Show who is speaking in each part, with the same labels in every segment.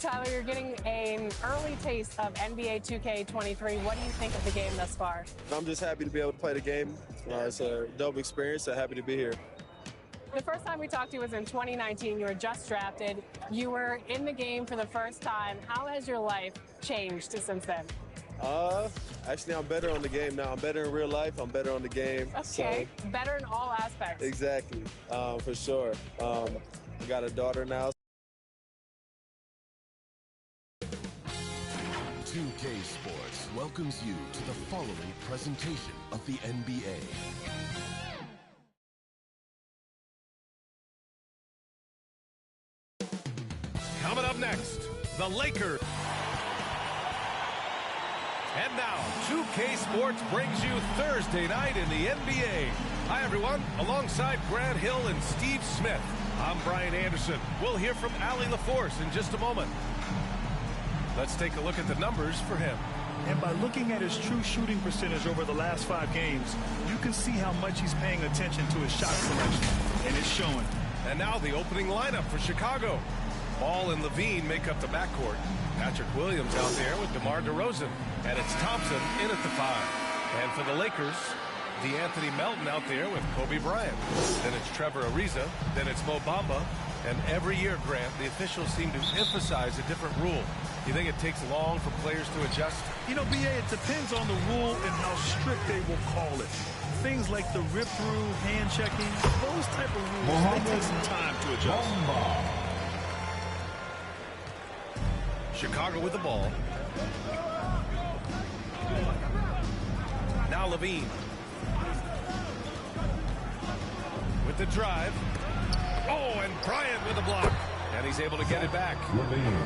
Speaker 1: Tyler, you're getting an early taste of NBA 2K23. What do you think of the game thus far?
Speaker 2: I'm just happy to be able to play the game. It's a dope experience, so happy to be here.
Speaker 1: The first time we talked to you was in 2019. You were just drafted. You were in the game for the first time. How has your life changed since then?
Speaker 2: Actually, I'm better on the game now. I'm better in real life. I'm better on the game.
Speaker 1: Okay,
Speaker 2: so.
Speaker 1: Better in all aspects.
Speaker 2: Exactly, for sure. I got a daughter now.
Speaker 3: 2K Sports welcomes you to the following presentation of the NBA.
Speaker 4: Coming up next, the Lakers. And now, 2K Sports brings you Thursday night in the NBA. Hi, everyone. Alongside Grant Hill and Steve Smith, I'm Brian Anderson. We'll hear from Allie LaForce in just a moment. Let's take a look at the numbers for him.
Speaker 5: And by looking at his true shooting percentage over the last 5 games, you can see how much he's paying attention to his shot selection, and it's showing.
Speaker 4: And now the opening lineup for Chicago. Ball and Levine make up the backcourt. Patrick Williams out there with DeMar DeRozan. And it's Thompson in at the 5. And for the Lakers, D'Anthony Melton out there with Kobe Bryant. Then it's Trevor Ariza. Then it's Mo Bamba. And every year, Grant, the officials seem to emphasize a different rule. You think it takes long for players to adjust?
Speaker 5: You know, B.A., it depends on the rule and how strict they will call it. Things like the rip-through, hand-checking, those type of rules, they take some time to adjust.
Speaker 4: Chicago with the ball. Now Levine. With the drive. Oh, and Bryant with the block. And he's able to get it back. Levine.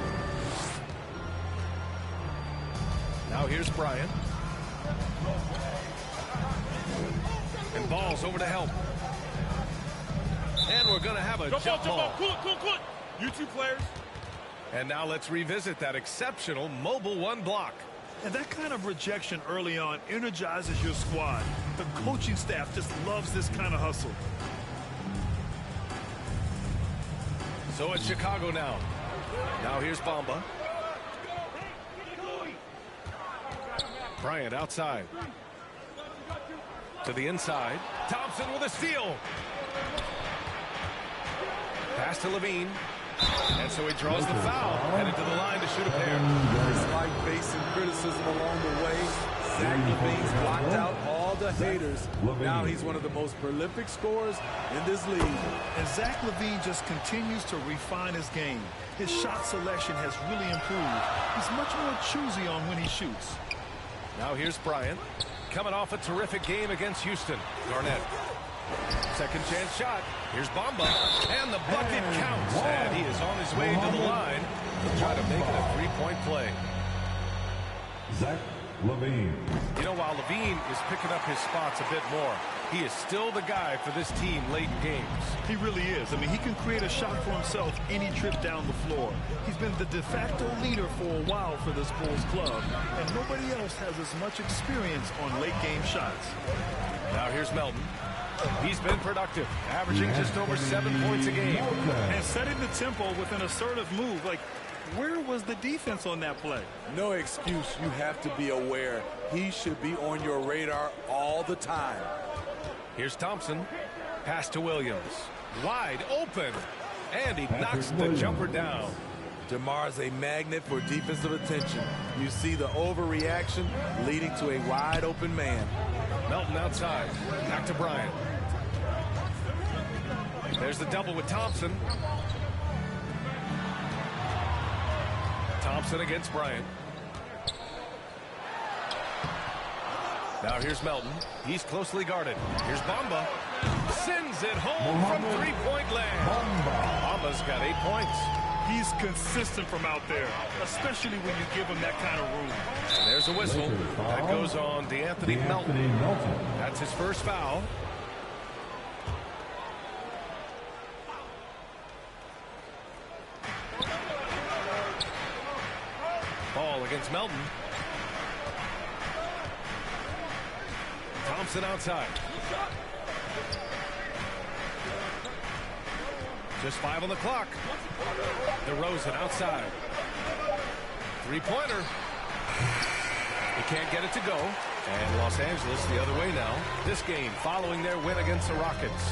Speaker 4: Now here's Bryant. And Ball's over to help. And we're going to have a jump ball.
Speaker 6: Cool it. You two players.
Speaker 4: And now let's revisit that exceptional mobile 1 block.
Speaker 5: And that kind of rejection early on energizes your squad. The coaching staff just loves this kind of hustle.
Speaker 4: So it's Chicago now. Now here's Bamba. Bryant outside. To the inside. Thompson with a steal. Pass to Levine. And so he draws the foul. Headed to the line to shoot a pair.
Speaker 7: Despite facing criticism along the way, Zach Levine's blocked out all the haters. Now he's one of the most prolific scorers in this league.
Speaker 5: And Zach Levine just continues to refine his game. His shot selection has really improved. He's much more choosy on when he shoots.
Speaker 4: Now here's Bryant. Coming off a terrific game against Houston. Garnett. Second chance shot. Here's Bamba. And the bucket counts. And he is on his way to the line to try to make it a 3-point play.
Speaker 8: Zach Levine.
Speaker 4: You know, while Levine is picking up his spots a bit more, he is still the guy for this team late in games.
Speaker 5: He really is. I mean, he can create a shot for himself any trip down the floor. He's been the de facto leader for a while for this Bulls club, and nobody else has as much experience on late game shots.
Speaker 4: Now here's Melton. He's been productive, averaging just over 7 points a game.
Speaker 5: And setting the tempo with an assertive move. Like, where was the defense on that play?
Speaker 7: No excuse. You have to be aware. He should be on your radar all the time.
Speaker 4: Here's Thompson. Pass to Williams. Wide open. And he knocks the jumper down.
Speaker 7: DeMar's a magnet for defensive attention. You see the overreaction leading to a wide open man.
Speaker 4: Melton outside. Back to Bryant. There's the double with Thompson. Thompson against Bryant. Now here's Melton. He's closely guarded. Here's Bamba. Sends it home from three-point land. Bamba's got 8 points.
Speaker 5: He's consistent from out there, especially when you give him that kind of room.
Speaker 4: And there's a whistle. That goes on D'Anthony Melton. That's his first foul. Ball against Melton. Thompson outside. Just 5 on the clock. DeRozan outside. Three-pointer. He can't get it to go. And Los Angeles the other way now. This game following their win against the Rockets.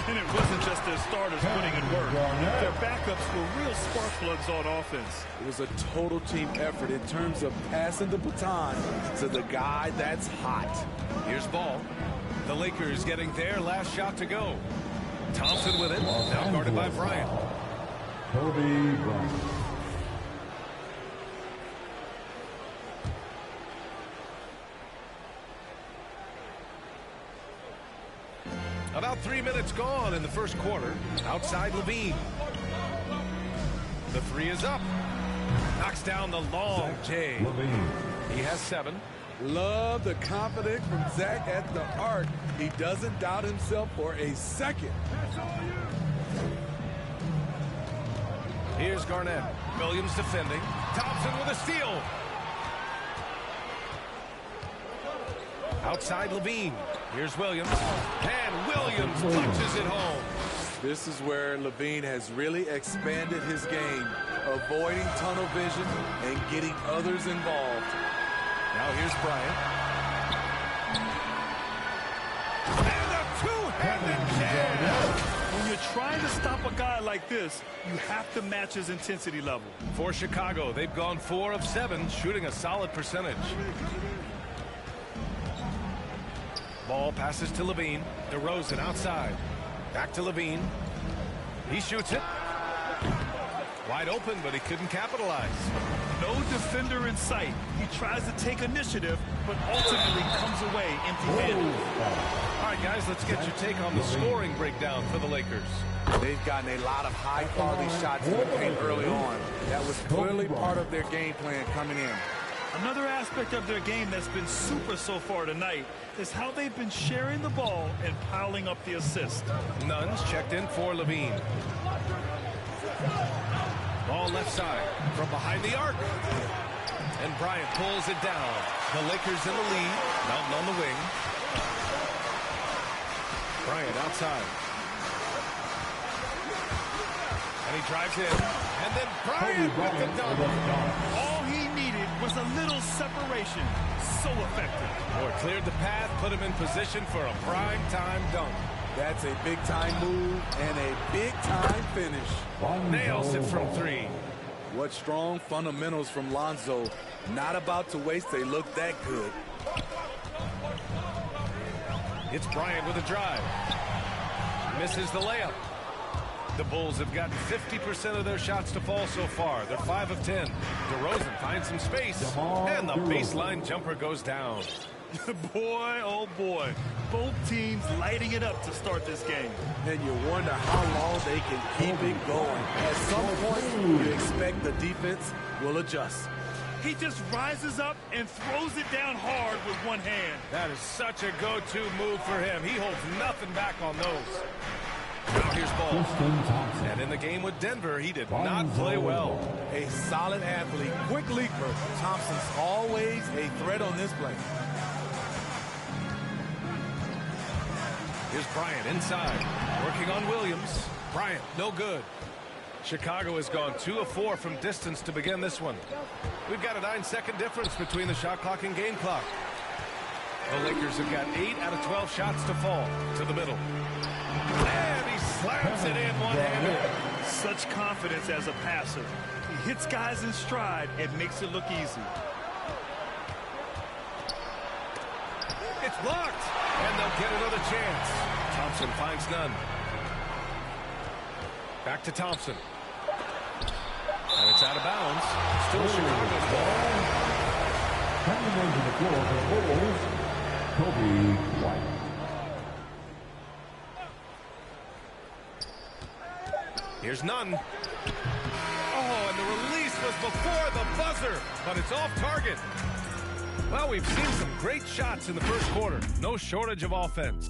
Speaker 5: And it wasn't just their starters putting in work. Their backups were real spark plugs on offense.
Speaker 7: It was a total team effort in terms of passing the baton to the guy that's hot.
Speaker 4: Here's ball. The Lakers getting their last shot to go. Thompson with it. Now guarded by Bryant.
Speaker 8: Kobe Bryant.
Speaker 4: About 3 minutes gone in the first quarter. Outside Levine. The three is up. Knocks down the long J. He has 7.
Speaker 7: Love the confidence from Zach at the arc. He doesn't doubt himself for a second.
Speaker 4: Here's Garnett. Williams defending. Thompson with a steal. Outside Levine. Here's Williams. And Williams punches it home.
Speaker 7: This is where Levine has really expanded his game, avoiding tunnel vision and getting others involved.
Speaker 4: Now here's Bryant. And a two-handed jam.
Speaker 5: When you're trying to stop a guy like this, you have to match his intensity level.
Speaker 4: For Chicago, they've gone 4 of 7, shooting a solid percentage. Ball passes to Levine. DeRozan outside. Back to Levine. He shoots it. Wide open, but he couldn't capitalize.
Speaker 5: No defender in sight. He tries to take initiative, but ultimately comes away empty-handed.
Speaker 4: All right, guys, let's get your take on the scoring breakdown for the Lakers.
Speaker 7: They've gotten a lot of high-quality shots in the paint early on. That was clearly part of their game plan coming in.
Speaker 5: Another aspect of their game that's been super so far tonight is how they've been sharing the ball and piling up the assists.
Speaker 4: Nuns checked in for Levine. Ball left side from behind the arc. And Bryant pulls it down. The Lakers in the lead. Mountain on the wing. Bryant outside. And he drives in. And then Bryant with the double.
Speaker 5: All he needed was a little separation. So effective.
Speaker 4: Or cleared the path, put him in position for a prime-time dunk.
Speaker 7: That's a big-time move and a big-time finish.
Speaker 4: Nails it from 3.
Speaker 7: What strong fundamentals from Lonzo. Not about to waste a look that good.
Speaker 4: It's Bryant with a drive. Misses the layup. The Bulls have gotten 50% of their shots to fall so far. They're 5 of 10. DeRozan finds some space. And the baseline jumper goes down.
Speaker 5: Boy, oh boy. Both teams lighting it up to start this game.
Speaker 7: And you wonder how long they can keep it going. At some point, you expect the defense will adjust.
Speaker 5: He just rises up and throws it down hard with one hand.
Speaker 4: That is such a go-to move for him. He holds nothing back on those. Now here's Ball. And in the game with Denver, he did not play well.
Speaker 7: A solid athlete, quick leaper. Thompson's always a threat on this play.
Speaker 4: Here's Bryant inside, working on Williams. Bryant, no good. Chicago has gone 2 of 4 from distance to begin this one. We've got a 9-second difference between the shot clock and game clock. The Lakers have got 8 out of 12 shots to fall to the middle. And he slams it in one-handed.
Speaker 5: Such confidence as a passer. He hits guys in stride and makes it look easy.
Speaker 4: It's blocked, and they'll get another chance. Thompson finds none. Back to Thompson. And it's out of bounds. Still Chicago's ball.
Speaker 8: Coming onto the floor for the Bulls, Kobe White.
Speaker 4: Here's none. Oh, and the release was before the buzzer, but it's off target. Well, we've seen some great shots in the first quarter. No shortage of offense.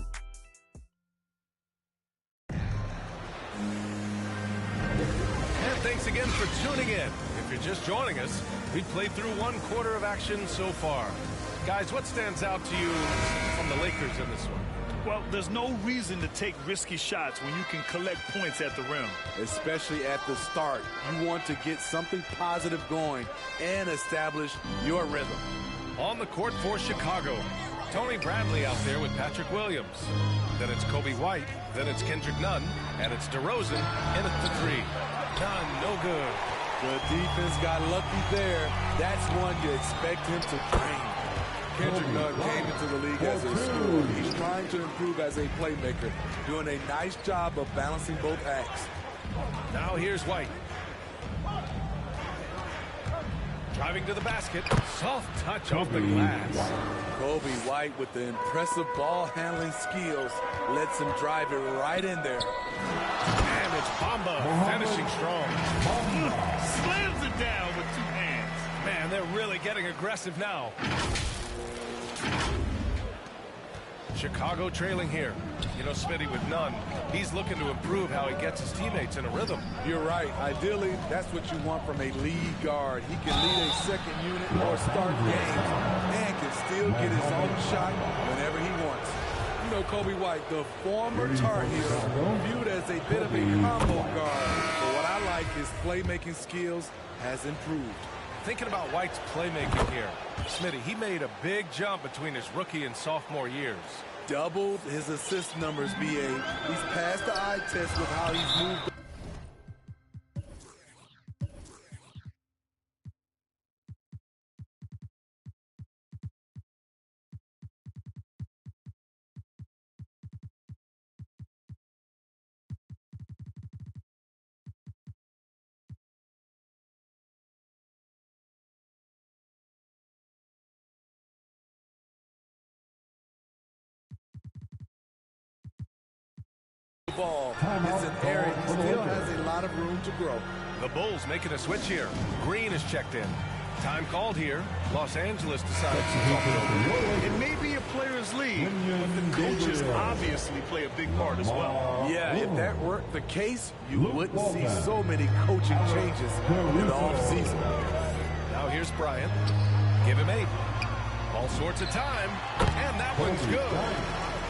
Speaker 4: And thanks again for tuning in. If you're just joining us, we've played through 1 quarter of action so far. Guys, what stands out to you from the Lakers in this one?
Speaker 5: Well, there's no reason to take risky shots when you can collect points at the rim.
Speaker 7: Especially at the start. You want to get something positive going and establish your rhythm.
Speaker 4: On the court for Chicago, Tony Bradley out there with Patrick Williams. Then it's Kobe White. Then it's Kendrick Nunn. And it's DeRozan in at the three. Nunn, no good.
Speaker 7: The defense got lucky there. That's one you expect him to drain. Kendrick Nunn came into the league as a scorer. He's trying to improve as a playmaker, doing a nice job of balancing both acts.
Speaker 4: Now here's White. Driving to the basket. Soft touch off the glass.
Speaker 7: Kobe White with the impressive ball handling skills lets him drive it right in there.
Speaker 4: And it's Bamba finishing strong.
Speaker 5: Slams it down with two hands.
Speaker 4: Man, they're really getting aggressive now. Chicago trailing here. You know, Smitty, with Nunn, he's looking to improve how he gets his teammates in a rhythm.
Speaker 7: You're right. Ideally, that's what you want from a lead guard. He can lead a second unit or start games and can still get his own shot whenever he wants. You know, Kobe White, the former Tar Heel, viewed as a bit of a combo guard. But what I like, his playmaking skills has improved.
Speaker 4: Thinking about White's playmaking here, Smitty, he made a big jump between his rookie and sophomore years.
Speaker 7: Doubled his assist numbers, BA. He's passed the eye test with how he's moved. Ball. It's an area he still has a lot of room to grow.
Speaker 4: The Bulls making a switch here. Green is checked in. Time called here. Los Angeles decides to talk it over.
Speaker 5: It may be a player's league, but the coaches obviously play a big part as well.
Speaker 7: Yeah, if that were the case, you wouldn't see so many coaching changes in the offseason.
Speaker 4: Now here's Bryant. Give him 8. All sorts of time. And that one's good.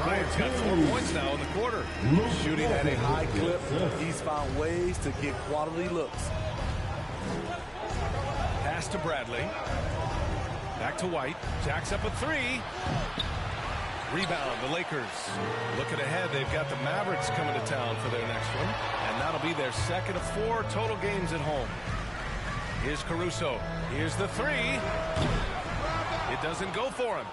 Speaker 4: Bryant's got 4 points now in the quarter.
Speaker 7: Shooting at a high clip, he's found ways to get quality looks.
Speaker 4: Pass to Bradley. Back to White. Jacks up a 3. Rebound, the Lakers. Looking ahead, they've got the Mavericks coming to town for their next one. And that'll be their second of 4 total games at home. Here's Caruso. Here's the 3. It doesn't go for him.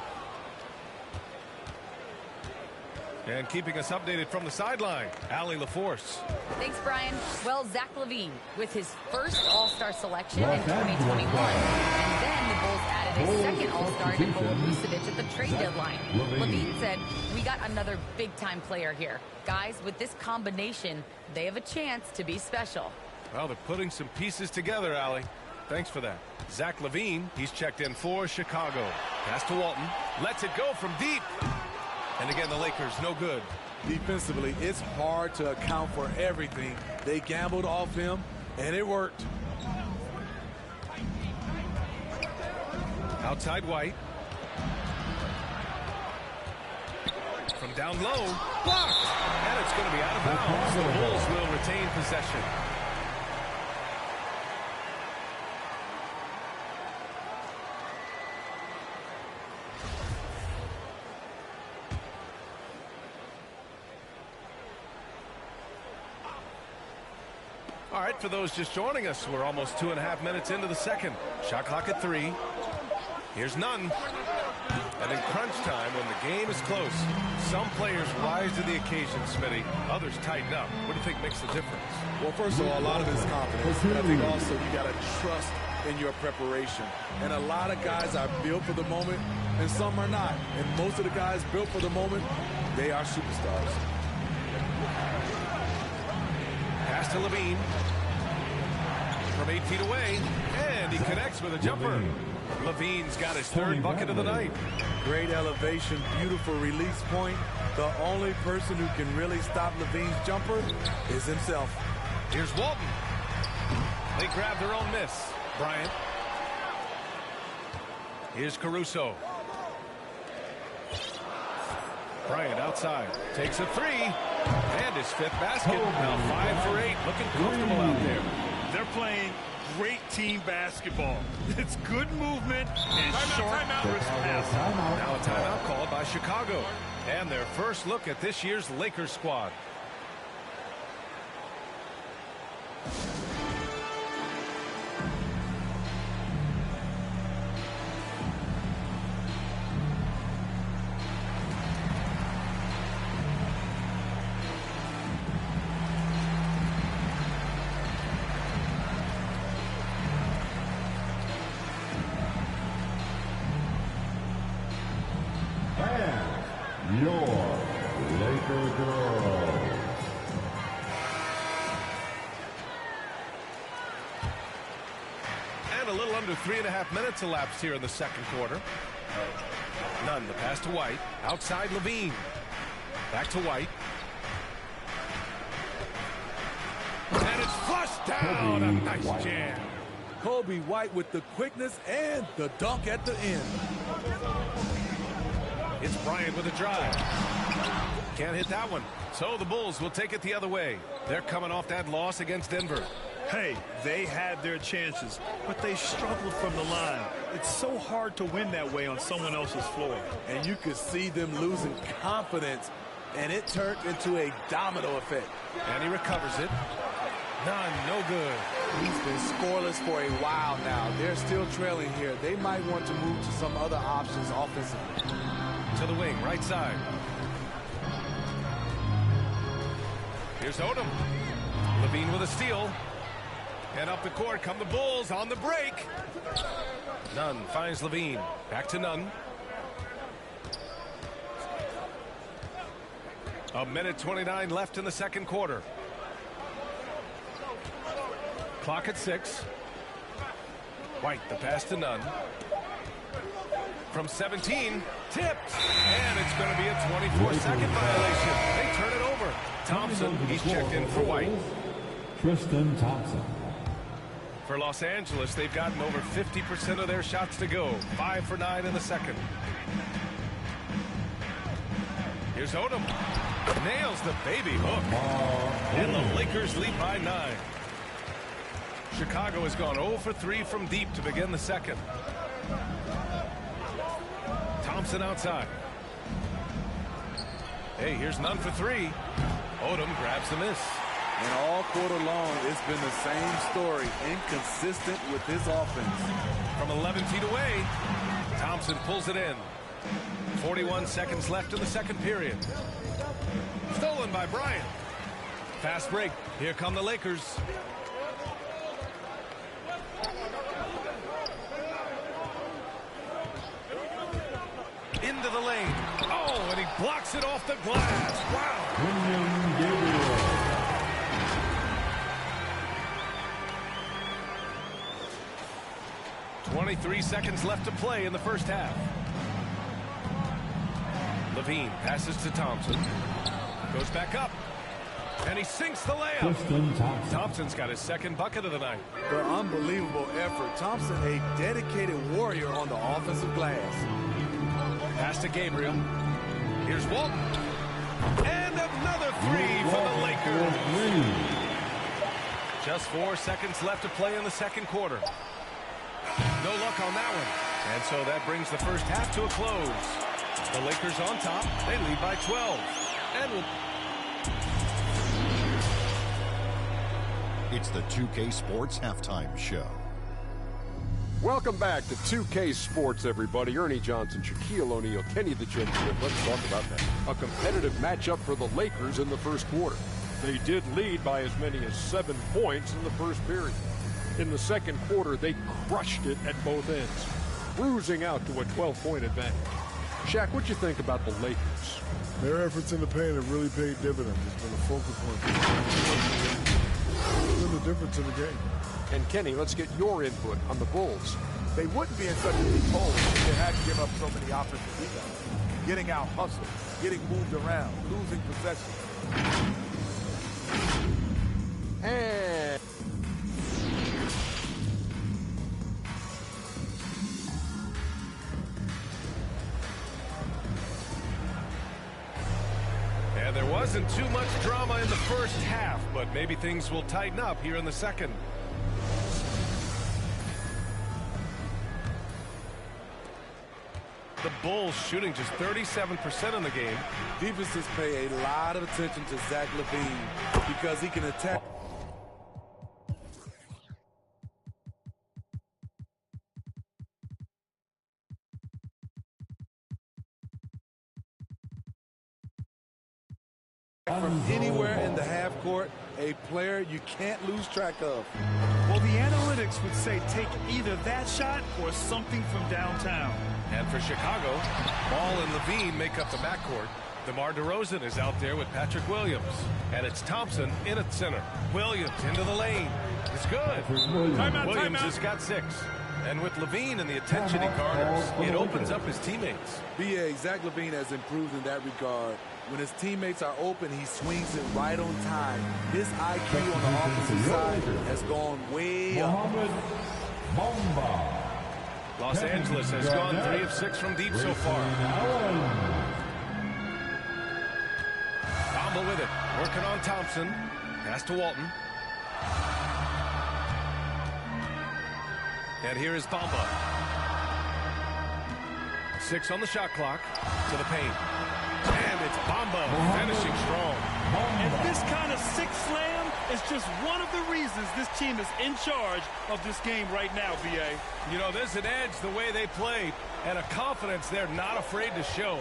Speaker 4: And keeping us updated from the sideline, Allie LaForce.
Speaker 9: Thanks, Brian. Well, Zach LaVine with his first All-Star selection in 2021. And then the Bulls added a second All-Star, Nikola Vucevic, at the trade deadline. LaVine said, "We got another big-time player here. Guys, with this combination, they have a chance to be special."
Speaker 4: Well, they're putting some pieces together, Allie. Thanks for that. Zach LaVine, he's checked in for Chicago. Pass to Walton. Lets it go from deep. And again, the Lakers, no good.
Speaker 7: Defensively, it's hard to account for everything. They gambled off him, and it worked.
Speaker 4: Outside White. From down low. Blocked. And it's going to be out of bounds. The Bulls will retain possession. All right, for those just joining us, we're almost 2.5 minutes into the second. Shot clock at 3. Here's Nunn. And in crunch time, when the game is close, some players rise to the occasion, Smitty. Others tighten up. What do you think makes the difference?
Speaker 7: Well, first of all, a lot of it is confidence. But I think also you got to trust in your preparation. And a lot of guys are built for the moment, and some are not. And most of the guys built for the moment, they are superstars.
Speaker 4: Pass to Levine. From 8 feet away. And he connects with a jumper. Levine's got his 3rd bucket of the night.
Speaker 7: Great elevation, beautiful release point. The only person who can really stop Levine's jumper is himself.
Speaker 4: Here's Walton. They grab their own miss. Bryant. Here's Caruso. Bryant outside, takes a three, and his fifth basket. Now 5 for 8, looking comfortable out there.
Speaker 5: They're playing great team basketball. It's good movement and sharp, crisp passing.
Speaker 4: Now a timeout called by Chicago. And their first look at this year's Lakers squad.
Speaker 8: Your Laker girl.
Speaker 4: And a little under 3.5 minutes elapsed here in the second quarter. Nunn, the pass to White. Outside Levine. Back to White. And it's flushed down. A nice jam.
Speaker 7: Kobe White with the quickness and the dunk at the end.
Speaker 4: It's Bryant with a drive. Can't hit that one. So the Bulls will take it the other way. They're coming off that loss against Denver.
Speaker 5: Hey, they had their chances, but they struggled from the line. It's so hard to win that way on someone else's floor.
Speaker 7: And you could see them losing confidence, and it turned into a domino effect.
Speaker 4: And he recovers it. None, no good.
Speaker 7: He's been scoreless for a while now. They're still trailing here. They might want to move to some other options offensively.
Speaker 4: To the wing, right side. Here's Odom. Levine with a steal. And up the court come the Bulls on the break. Nunn finds Levine. Back to Nunn. A minute 29 left in the second quarter. Clock at 6. White, the pass to Nunn. From 17, tipped, and it's going to be a 24-second violation. They turn it over. Thompson, he's checked in for White.
Speaker 8: Tristan Thompson.
Speaker 4: For Los Angeles, they've gotten over 50% of their shots to go. 5 for 9 in the second. Here's Odom. Nails the baby hook. And the Lakers lead by 9. Chicago has gone 0 for 3 from deep to begin the second. Thompson outside. Hey, here's Nunn for 3. Odom grabs the miss.
Speaker 7: And all quarter long, it's been the same story. Inconsistent with his offense.
Speaker 4: From 11 feet away, Thompson pulls it in. 41 seconds left in the second period. Stolen by Bryant. Fast break. Here come the Lakers. Into the lane. Oh, and he blocks it off the glass. Wow. 23 seconds left to play in the first half. Levine passes to Thompson. Goes back up. And he sinks the layup. Thompson's got his second bucket of the night.
Speaker 7: The unbelievable effort. Thompson, a dedicated warrior on the offensive glass.
Speaker 4: Pass to Gabriel. Here's Walton. And another 3 for the Lakers. Just 4 seconds left to play in the second quarter. No luck on that one. And so that brings the first half to a close. The Lakers on top. They lead by 12. And
Speaker 3: It's the 2K Sports Halftime Show.
Speaker 10: Welcome back to 2K Sports, everybody. Ernie Johnson, Shaquille O'Neal, Kenny the Jet. Let's talk about that. A competitive matchup for the Lakers in the first quarter. They did lead by as many as 7 points in the first period. In the second quarter, they crushed it at both ends, cruising out to a 12-point advantage. Shaq, what you think about the Lakers?
Speaker 11: Their efforts in the paint have really paid dividends. It's been a focal point. It's been the difference in the game.
Speaker 10: And Kenny, let's get your input on the Bulls.
Speaker 12: They wouldn't be in such a deep hole if they had to give up so many offensive rebounds. Getting out hustled, getting moved around, losing possession.
Speaker 10: And
Speaker 4: there wasn't too much drama in the first half, but maybe things will tighten up here in the second. The Bulls shooting just 37% in the game.
Speaker 7: Defenses pay a lot of attention to Zach LaVine because he can attack. From anywhere in the half court, a player you can't lose track of.
Speaker 5: Well, the analytics would say take either that shot or something from downtown.
Speaker 4: And for Chicago, Ball and Levine make up the backcourt. DeMar DeRozan is out there with Patrick Williams. And it's Thompson in at center. Williams into the lane. It's good. Williams has got 6. And with Levine and the attention he garners, it opens up his teammates.
Speaker 7: B.A. Zach LaVine has improved in that regard. When his teammates are open, he swings it right on time. His IQ on the offensive side has gone way up.
Speaker 4: Los Angeles has gone 3 of 6 from deep so far. Bamba with it, working on Thompson. Pass to Walton. And here is Bamba. 6 on the shot clock. To the paint. And it's Bamba finishing strong.
Speaker 5: And this kind of sick slam is just one of the reasons this team is in charge of this game right now, B.A.
Speaker 4: You know, there's an edge the way they play and a confidence they're not afraid to show.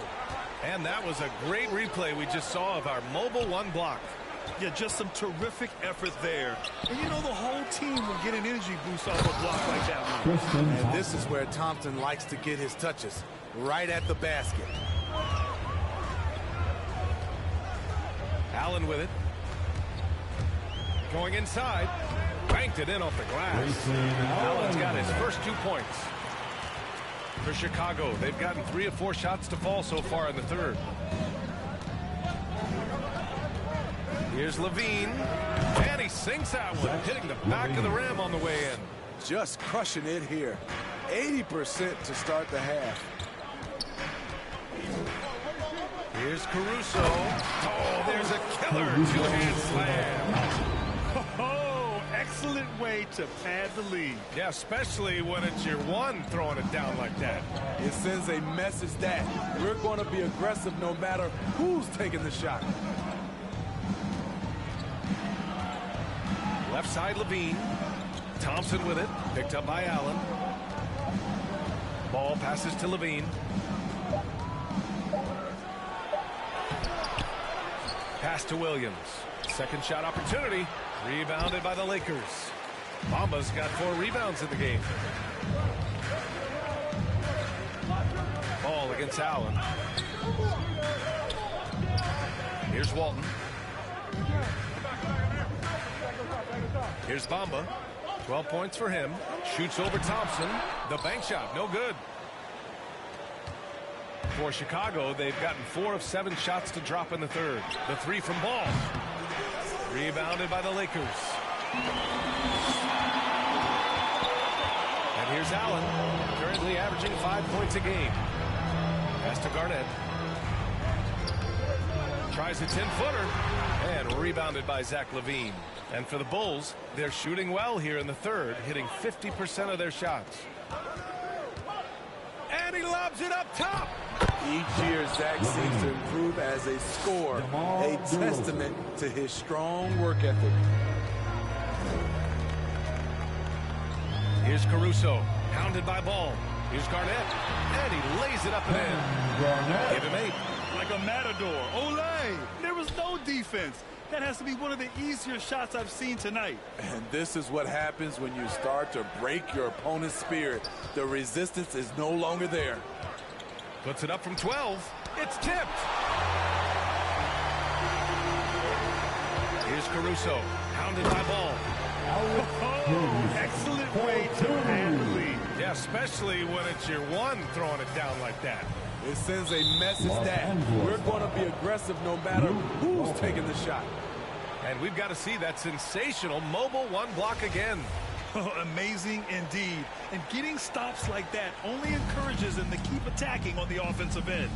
Speaker 4: And that was a great replay we just saw of our mobile one block.
Speaker 5: Yeah, just some terrific effort there. And you know the whole team will get an energy boost off a block like that one.
Speaker 7: And this is where Thompson likes to get his touches, right at the basket.
Speaker 4: Allen with it. Going inside. Banked it in off the glass. Allen's got his first 2 points. For Chicago, they've gotten 3 of 4 shots to fall so far in the third. Here's Levine. And he sinks that one, hitting the back of the rim on the way in.
Speaker 7: Just crushing it here. 80% to start the half.
Speaker 4: Here's Caruso. Oh, there's a killer 2-hand slam.
Speaker 5: Oh, excellent way to pad the lead.
Speaker 4: Yeah, especially when it's your one throwing it down like that.
Speaker 7: It sends a message that we're going to be aggressive no matter who's taking the shot.
Speaker 4: Left side, Levine. Thompson with it. Picked up by Allen. Ball passes to Levine. Pass to Williams. Second shot opportunity. Rebounded by the Lakers. Bamba's got 4 rebounds in the game. Ball against Allen. Here's Walton. Here's Bamba. 12 points for him. Shoots over Thompson. The bank shot, no good. For Chicago, they've gotten 4 of 7 shots to drop in the third. The 3 from Ball. Rebounded by the Lakers. And here's Allen, currently averaging 5 points a game. Pass to Garnett. Tries a 10-footer. And rebounded by Zach LaVine. And for the Bulls, they're shooting well here in the third, hitting 50% of their shots. And he lobs it up top.
Speaker 7: Each year, Zach seems to improve as a scorer, a testament to his strong work ethic.
Speaker 4: Here's Caruso, hounded by Ball. Here's Garnett, and he lays it up and in. Give him 8.
Speaker 5: Like a matador. Olay! There was no defense. That has to be one of the easier shots I've seen tonight.
Speaker 7: And this is what happens when you start to break your opponent's spirit. The resistance is no longer there.
Speaker 4: Puts it up from 12. It's tipped. Here's Caruso, hounded by Ball.
Speaker 5: Oh, excellent way to pad the lead.
Speaker 4: Yeah, especially when it's your one throwing it down like that.
Speaker 7: It sends a message that we're going to be aggressive no matter who's taking the shot.
Speaker 4: And we've got to see that sensational mobile one block again.
Speaker 5: Oh, amazing indeed. And getting stops like that only encourages them to keep attacking on the offensive end.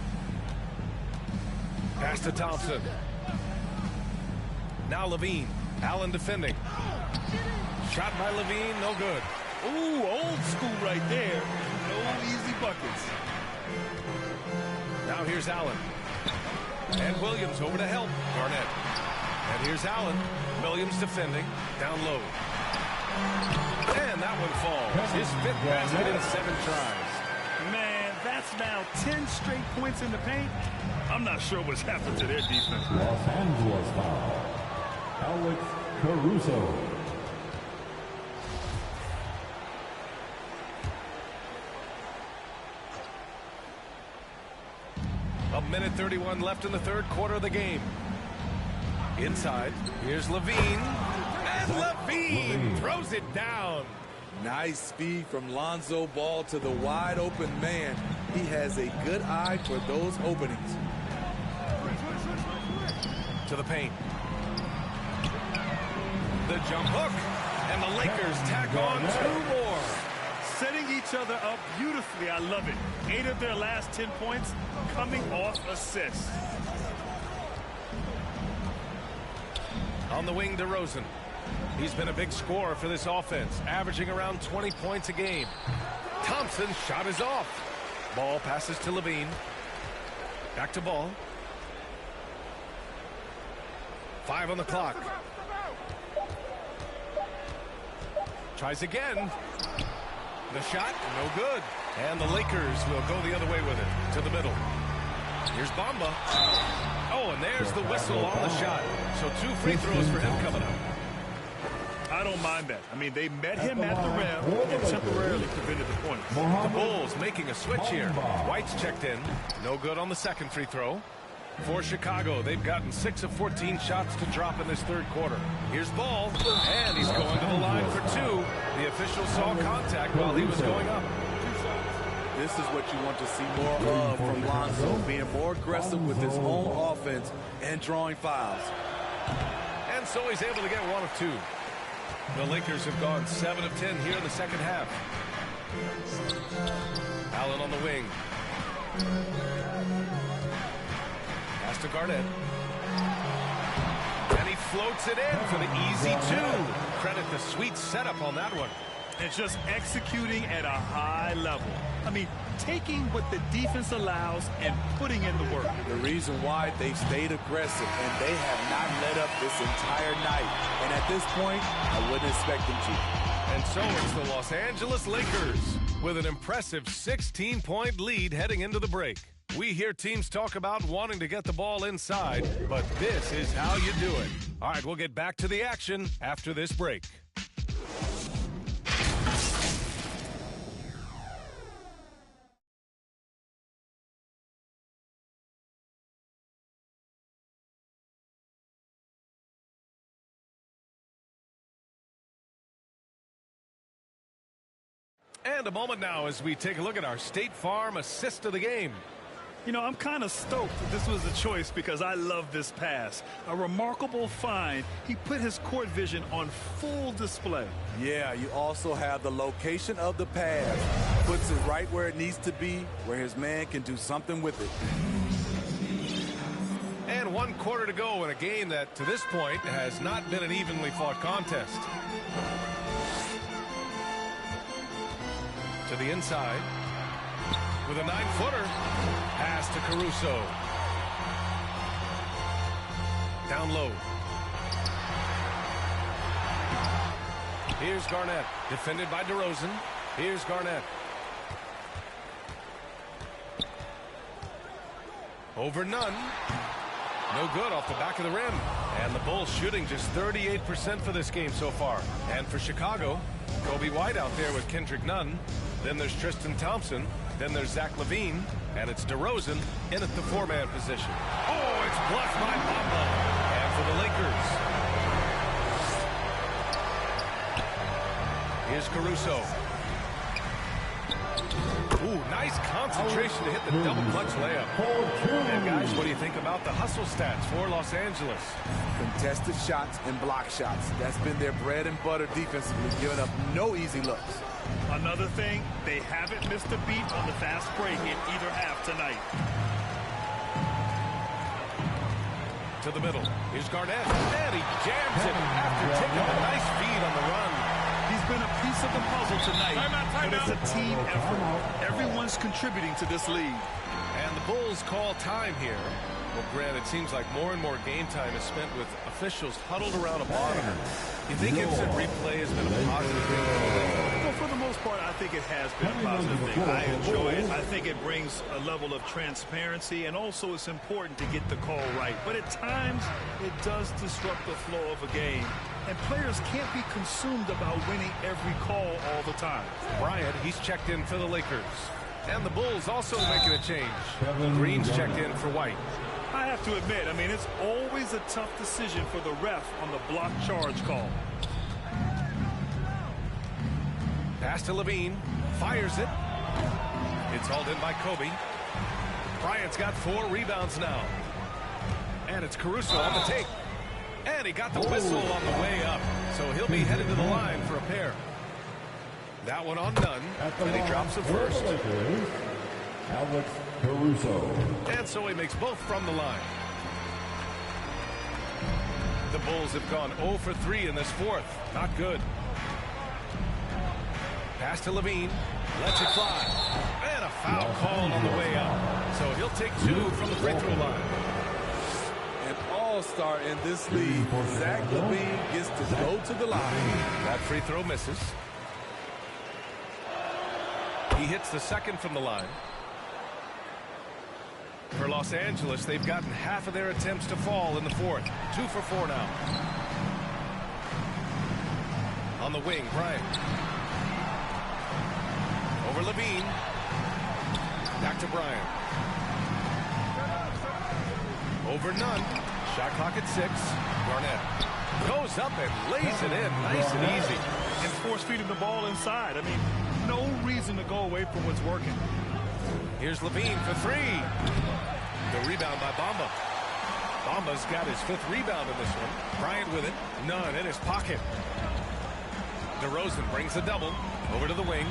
Speaker 4: Pass to Thompson. Now Levine. Allen defending. Shot by Levine, no good.
Speaker 5: Ooh, old school right there. No easy buckets.
Speaker 4: Now here's Allen. And Williams over to help Garnett. And here's Allen. Williams defending. Down low. And that one falls. His 5th basket in 7 tries.
Speaker 5: Man, that's now 10 straight points in the paint. I'm not sure what's happened to their defense.
Speaker 8: Los Angeles foul. Alex Caruso.
Speaker 4: A minute 31 left in the 3rd quarter of the game. Inside, here's Levine. And Levine throws it down.
Speaker 7: Nice speed from Lonzo Ball to the wide open man. He has a good eye for those openings.
Speaker 4: To the paint. The jump hook. And the Lakers tack on 2 more.
Speaker 5: Setting each other up beautifully. I love it. 8 of their last 10 points coming off assists.
Speaker 4: On the wing, DeRozan. He's been a big scorer for this offense, averaging around 20 points a game. Thompson's shot is off. Ball passes to Levine. Back to Ball. 5 on the clock. Tries again. The shot, no good. And the Lakers will go the other way with it. To the middle. Here's Bamba. Oh, and there's the whistle on the shot. So 2 free throws for him coming up.
Speaker 5: I don't mind that. I mean, they met him at the rim and temporarily prevented the points.
Speaker 4: The Bulls making a switch here. White's checked in. No good on the 2nd free throw. For Chicago, they've gotten 6 of 14 shots to drop in this 3rd quarter. Here's Ball, and he's going to the line for 2. The official saw contact while he was going up.
Speaker 7: This is what you want to see more of from Lonzo, being more aggressive with his own offense and drawing fouls.
Speaker 4: And so he's able to get 1 of 2. The Lakers have gone 7 of 10 here in the 2nd half. Allen on the wing. Pass to Garnett. And he floats it in for the easy 2. Credit the sweet setup on that one.
Speaker 5: And just executing at a high level. I mean, taking what the defense allows and putting in the work.
Speaker 7: The reason why they've stayed aggressive, and they have not let up this entire night. And at this point, I wouldn't expect them to.
Speaker 4: And so it's the Los Angeles Lakers with an impressive 16-point lead heading into the break. We hear teams talk about wanting to get the ball inside, but this is how you do it. All right, we'll get back to the action after this break. And a moment now as we take a look at our State Farm assist of the game.
Speaker 5: You know, I'm kind of stoked this was a choice because I love this pass. A remarkable find. He put his court vision on full display.
Speaker 7: Yeah, you also have the location of the pass. Puts it right where it needs to be, where his man can do something with it.
Speaker 4: And 1 quarter to go in a game that, to this point, has not been an evenly fought contest. To the inside with a 9-footer. Pass to Caruso. Down low. Here's Garnett, defended by DeRozan. Here's Garnett. Over none. No good off the back of the rim. And the Bulls shooting just 38% for this game so far. And for Chicago, Kobe White out there with Kendrick Nunn. Then there's Tristan Thompson. Then there's Zach LaVine. And it's DeRozan in at the 4-man position. Oh, it's blocked by Bamba. And for the Lakers, here's Caruso. Ooh, nice concentration to hit the double clutch layup. And guys, what do you think about the hustle stats for Los Angeles?
Speaker 7: Contested shots and block shots. That's been their bread and butter defensively, giving up no easy looks.
Speaker 5: Another thing, they haven't missed a beat on the fast break in either half tonight.
Speaker 4: To the middle. Here's Garnett. And he jams it after taking a nice feed on the run.
Speaker 5: He's been a piece of the puzzle tonight, but it's a team effort. Everyone's contributing to this lead.
Speaker 4: And the Bulls call time here. Well, Grant, it seems like more and more game time is spent with officials huddled around a monitor. You think instant replay has been a positive thing for the league?
Speaker 5: Well, for the most part, I think it has been a positive thing. I enjoy it. I think it brings a level of transparency, and also it's important to get the call right. But at times, it does disrupt the flow of a game, and players can't be consumed about winning every call all the time.
Speaker 4: Bryant, he's checked in for the Lakers. And the Bulls also making a change. Green's checked in for White.
Speaker 5: I have to admit, I mean, it's always a tough decision for the ref on the block charge call.
Speaker 4: Pass to Levine. Fires it. It's hauled in by Kobe. Bryant's got 4 rebounds now. And it's Caruso on the take. And he got the whistle on the way up. So he'll be headed to the line for a pair. That one on none. And he drops the first.
Speaker 8: Alex Caruso.
Speaker 4: And so he makes both from the line. The Bulls have gone 0 for 3 in this fourth. Not good. Pass to Levine. Lets it fly. And a foul called on the way out. So he'll take 2 from the free throw line.
Speaker 7: An all-star in this league. Zach Levine gets to go to the line.
Speaker 4: That free throw misses. He hits the second from the line. For Los Angeles, they've gotten half of their attempts to fall in the fourth. 2 for 4 now. On the wing, Bryant. Over Levine. Back to Bryant. Over none. Shot clock at 6. Garnett goes up and lays it in nice and easy.
Speaker 5: And force feeding the ball inside. I mean, no reason to go away from what's working.
Speaker 4: Here's Levine for 3. The rebound by Bamba. Bamba's got his 5th rebound in this one. Bryant with it. None in his pocket. DeRozan brings the double. Over to the wing.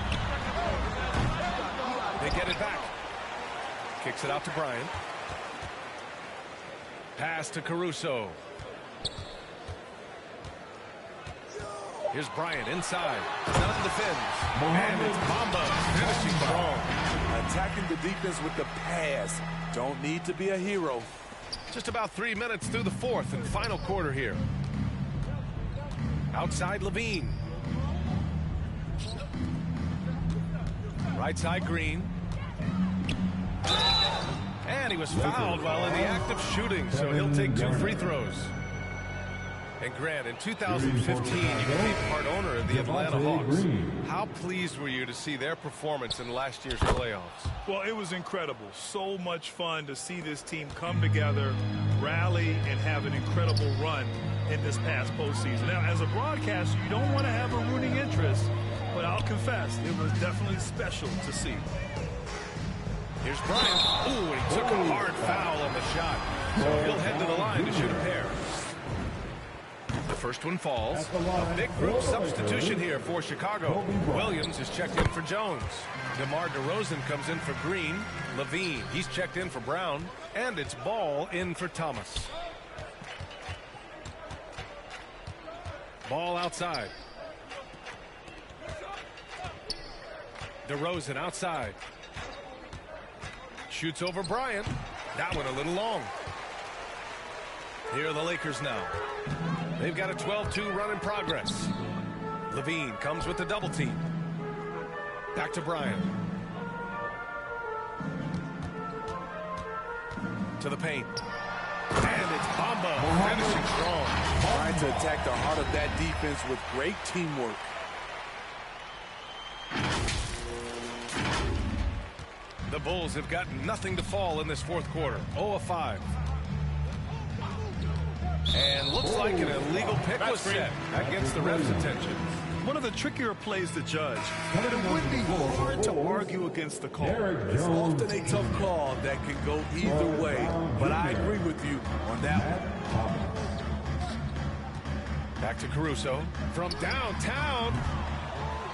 Speaker 4: They get it back. Kicks it out to Bryant. Pass to Caruso. Here's Bryant inside. None defends. And it's Bamba finishing strong.
Speaker 7: Attacking the defense with the pass. Don't need to be a hero.
Speaker 4: Just about 3 minutes through the fourth and final quarter here. Outside Levine. Right side Green. And he was fouled while in the act of shooting, so he'll take 2 free throws. And Grant, in 2015, you became part owner of the Atlanta Hawks. How pleased were you to see their performance in last year's playoffs?
Speaker 5: Well, it was incredible. So much fun to see this team come together, rally, and have an incredible run in this past postseason. Now, as a broadcaster, you don't want to have a rooting interest, but I'll confess, it was definitely special to see.
Speaker 4: Here's Bryant. Ooh, and he took a hard foul on the shot. So he'll head to the line to shoot a pair. The first one falls. A big group substitution here for Chicago. Williams is checked in for Jones. DeMar DeRozan comes in for Green. Levine, he's checked in for Brown. And it's Ball in for Thomas. Ball outside. DeRozan outside. Shoots over Bryant. That one a little long. Here are the Lakers now. They've got a 12-2 run in progress. Levine comes with the double team. Back to Bryant. To the paint. And it's Bamba finishing strong.
Speaker 7: Trying to attack the heart of that defense with great teamwork.
Speaker 4: The Bulls have got nothing to fall in this fourth quarter. 0 of 5. And looks like an illegal pick was set against the ref's attention.
Speaker 5: One of the trickier plays to judge, but it would be hard to argue against the call.
Speaker 7: It's often a tough call that can go either way, but I agree with you on that one.
Speaker 4: Back to Caruso from downtown.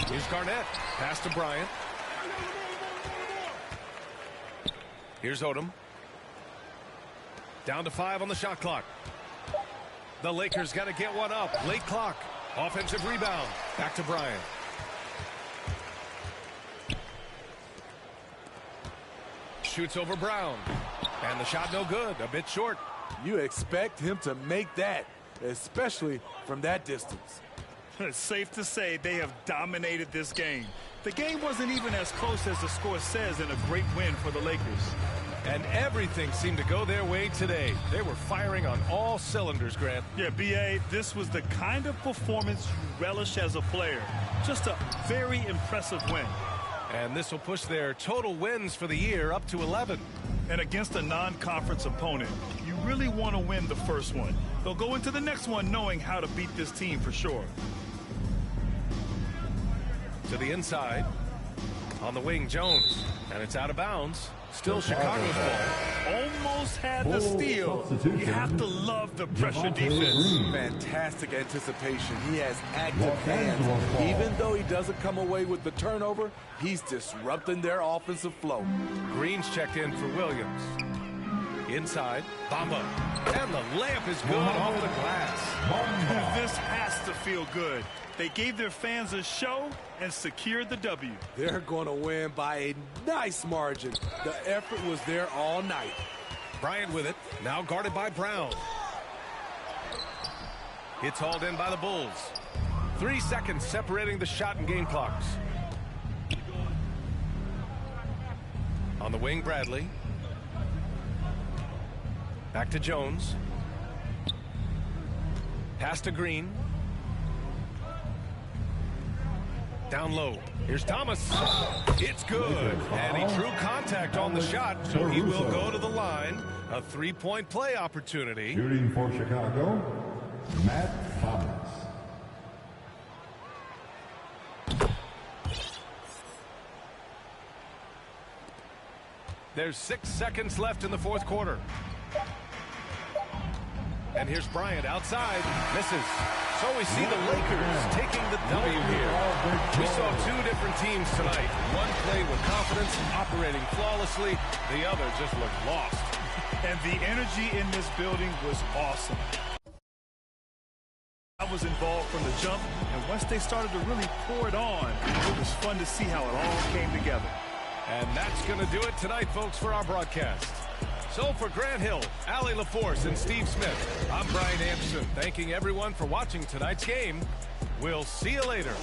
Speaker 4: Here's Garnett. Pass to Bryant. Here's Odom. Down to 5 on the shot clock. The Lakers got to get one up. Late clock. Offensive rebound. Back to Bryant. Shoots over Brown. And the shot no good. A bit short.
Speaker 12: You expect him to make that, especially from that distance.
Speaker 5: It's safe to say they have dominated this game. The game wasn't even as close as the score says in a great win for the Lakers.
Speaker 4: And everything seemed to go their way today. They were firing on all cylinders, Grant.
Speaker 5: Yeah, B.A., this was the kind of performance you relish as a player. Just a very impressive win.
Speaker 4: And this will push their total wins for the year up to 11.
Speaker 5: And against a non-conference opponent, you really want to win the first one. They'll go into the next one knowing how to beat this team for sure.
Speaker 4: To the inside. On the wing, Jones. And it's out of bounds. Still Chicago's ball.
Speaker 5: Almost had the steal. You have to love the pressure defense.
Speaker 12: Fantastic anticipation. He has active hands. Even though he doesn't come away with the turnover, he's disrupting their offensive flow.
Speaker 4: Green's checked in for Williams. Inside, Bamba. And the layup is good off the glass.
Speaker 5: This has to feel good. They gave their fans a show and secured the W.
Speaker 12: They're going to win by a nice margin. The effort was there all night.
Speaker 4: Bryant with it, now guarded by Brown. It's hauled in by the Bulls. 3 seconds separating the shot and game clocks. On the wing, Bradley. Back to Jones. Pass to Green. Down low. Here's Thomas. It's good. And he drew contact on the shot, so he will go to the line. A three-point play opportunity.
Speaker 8: Shooting for Chicago, Matt Thomas.
Speaker 4: There's 6 seconds left in the fourth quarter. And here's Bryant outside. Misses. So we see the Lakers taking the W here. We saw 2 different teams tonight. One played with confidence, operating flawlessly. The other just looked lost.
Speaker 5: And the energy in this building was awesome. I was involved from the jump, and once they started to really pour it on, it was fun to see how it all came together.
Speaker 4: And that's going to do it tonight, folks, for our broadcast. So for Grant Hill, Allie LaForce, and Steve Smith, I'm Brian Anderson, thanking everyone for watching tonight's game. We'll see you later.